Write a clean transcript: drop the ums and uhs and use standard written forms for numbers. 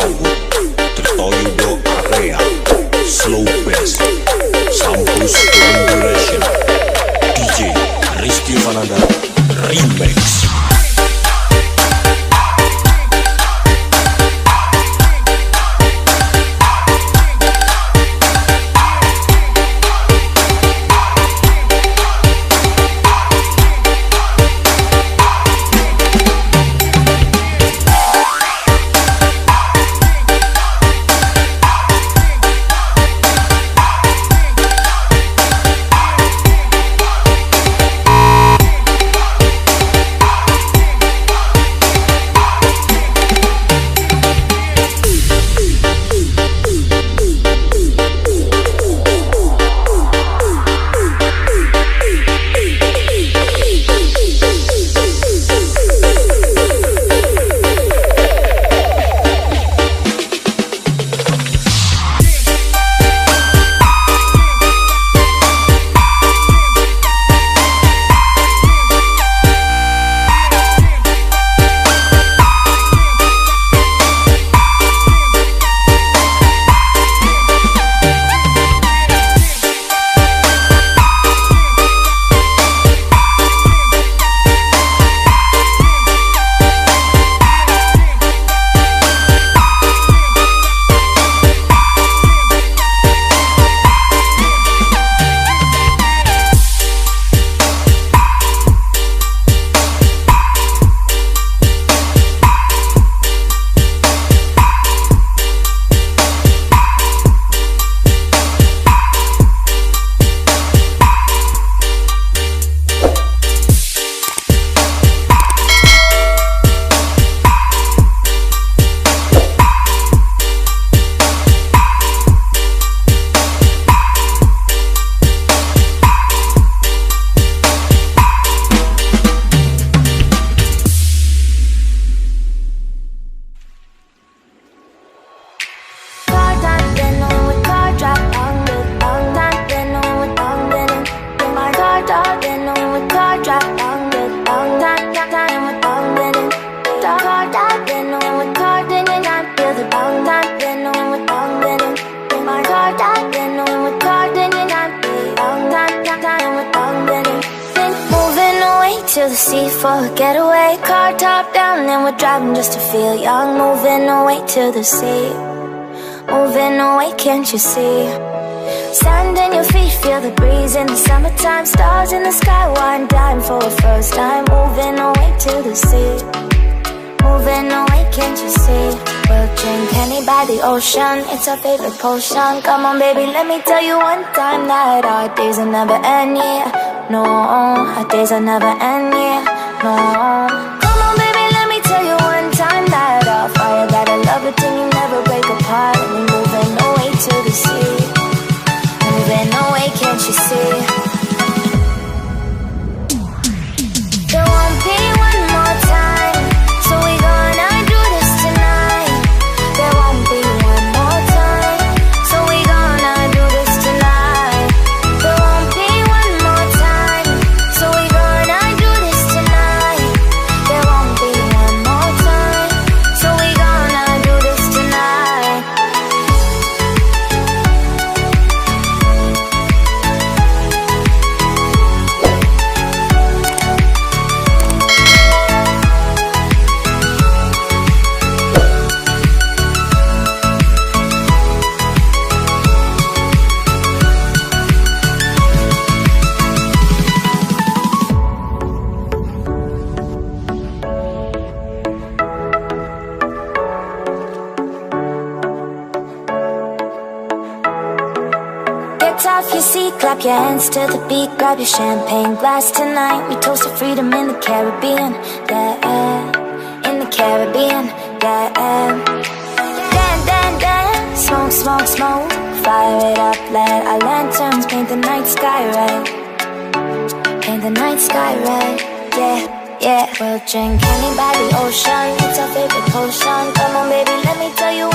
Dawud, tertoyo do area, slow pace, sampus duration, DJ Rizky Fananda Remix. To the sea for a getaway, car top down and we're driving just to feel young. Moving away to the sea, moving away, can't you see? Sand in your feet, feel the breeze in the summertime. Stars in the sky, one dime for a first time. Moving away to the sea, moving away, can't you see? We'll drink honey by the ocean, it's our favorite potion. Come on baby, let me tell you one time that our days will never end, yeah. No, our days will never end, yeah. No, come on baby, let me tell you one time that our fire got a love it till you never break apart. And we're moving away to the sea, moving away, can't you see? There won't be one more time, so we gonna do this tonight. There won't be one more time, so we gonna do this tonight. There won't be one more time, so we gonna do this tonight. There won't be one more time, so we gonna do this tonight. Get off your seat, clap your hands to the beat. Grab your champagne glass tonight. We toast to freedom in the Caribbean, yeah. In the Caribbean, yeah. Dan, dan, dan, smoke, smoke, smoke. Fire it up, let our lanterns paint the night sky red. Paint the night sky red, yeah, yeah. We'll drink honey by the ocean, it's our favorite potion. Come on baby, let me tell you